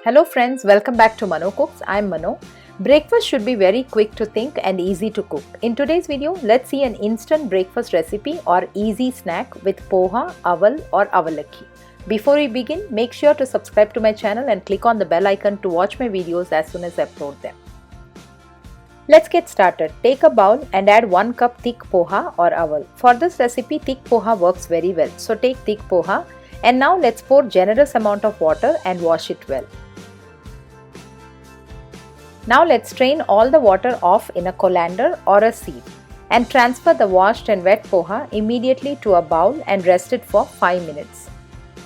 Hello friends, welcome back to MANOCOOKS. I'm Mano. Breakfast should be very quick to think and easy to cook. In today's video, let's see an instant breakfast recipe or easy snack with poha, aval or avalakki. Before we begin, make sure to subscribe to my channel and click on the bell icon to watch my videos as soon as I upload them. Let's get started. Take a bowl and add 1 cup thick poha or aval. For this recipe, thick poha works very well. So take thick poha and now let's pour generous amount of water and wash it well. Now let's strain all the water off in a colander or a sieve and transfer the washed and wet poha immediately to a bowl and rest it for 5 minutes.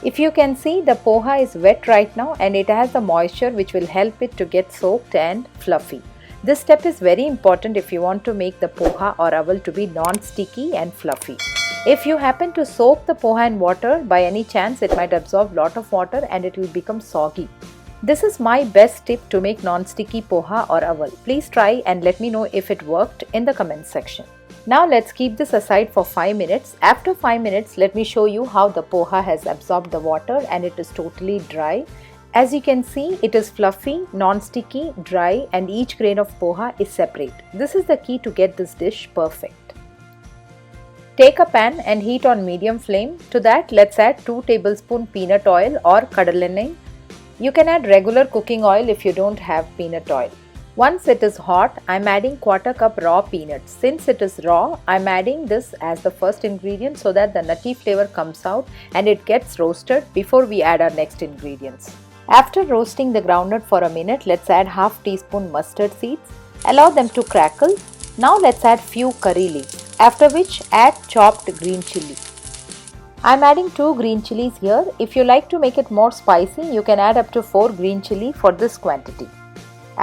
If you can see, the poha is wet right now and it has the moisture which will help it to get soaked and fluffy. This step is very important if you want to make the poha or aval to be non-sticky and fluffy. If you happen to soak the poha in water, by any chance it might absorb lot of water and it will become soggy. This is my best tip to make non-sticky poha or aval. Please try and let me know if it worked in the comment section. Now let's keep this aside for 5 minutes. After 5 minutes, let me show you how the poha has absorbed the water and it is totally dry. As you can see, it is fluffy, non-sticky, dry and each grain of poha is separate. This is the key to get this dish perfect. Take a pan and heat on medium flame. To that, let's add 2 tablespoons peanut oil or kadalenne. You can add regular cooking oil if you don't have peanut oil. Once it is hot, I'm adding 1/4 cup raw peanuts. Since it is raw, I'm adding this as the first ingredient so that the nutty flavor comes out and it gets roasted before we add our next ingredients. After roasting the groundnut for a minute, let's add ½ teaspoon mustard seeds. Allow them to crackle. Now let's add few curry leaves. After which add chopped green chilli. I'm adding 2 green chilies here. If you like to make it more spicy, you can add up to 4 green chili for this quantity.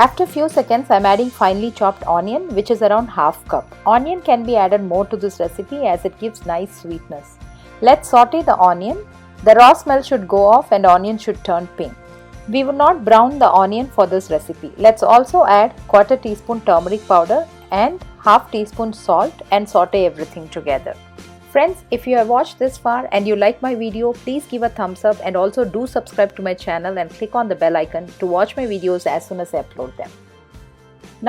After few seconds, I'm adding finely chopped onion, which is around ½ cup. Onion can be added more to this recipe as it gives nice sweetness. Let's saute the onion. The raw smell should go off and onion should turn pink. We will not brown the onion for this recipe. Let's also add 1/4 teaspoon turmeric powder and ½ teaspoon salt and saute everything together. Friends, if you have watched this far and you like my video, please give a thumbs up and also do subscribe to my channel and click on the bell icon to watch my videos as soon as I upload them.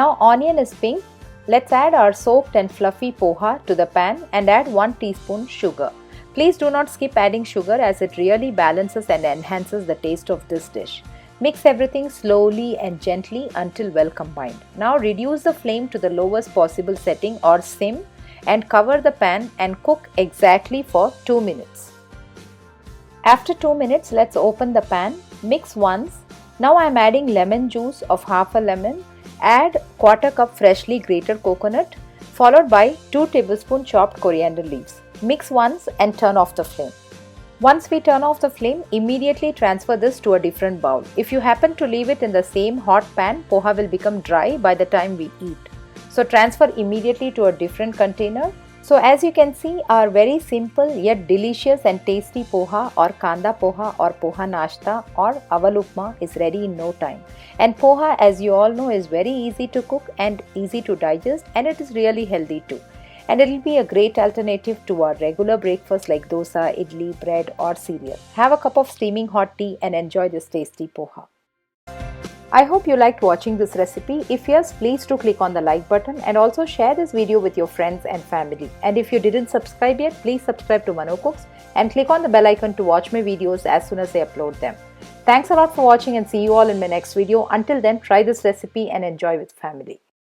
Now onion is pink. Let's add our soaked and fluffy poha to the pan and add 1 teaspoon sugar. Please do not skip adding sugar as it really balances and enhances the taste of this dish. Mix everything slowly and gently until well combined. Now reduce the flame to the lowest possible setting or sim and cover the pan and cook exactly for 2 minutes. After 2 minutes, let's open the pan. Mix once. Now I am adding lemon juice of ½ a lemon. Add 1/4 cup freshly grated coconut followed by 2 tablespoons chopped coriander leaves. Mix once and turn off the flame. Once we turn off the flame, immediately transfer this to a different bowl. If you happen to leave it in the same hot pan, poha will become dry by the time we eat. So transfer immediately to a different container. So as you can see, our very simple yet delicious and tasty poha or kandapoha or pohanashta or avalupma is ready in no time. And poha, as you all know, is very easy to cook and easy to digest, and it is really healthy too. And it will be a great alternative to our regular breakfast like dosa, idli, bread or cereal. Have a cup of steaming hot tea and enjoy this tasty poha. I hope you liked watching this recipe. If yes, please do click on the like button and also share this video with your friends and family. And if you didn't subscribe yet, please subscribe to MANOCOOKS and click on the bell icon to watch my videos as soon as I upload them. Thanks a lot for watching and see you all in my next video. Until then, try this recipe and enjoy with family.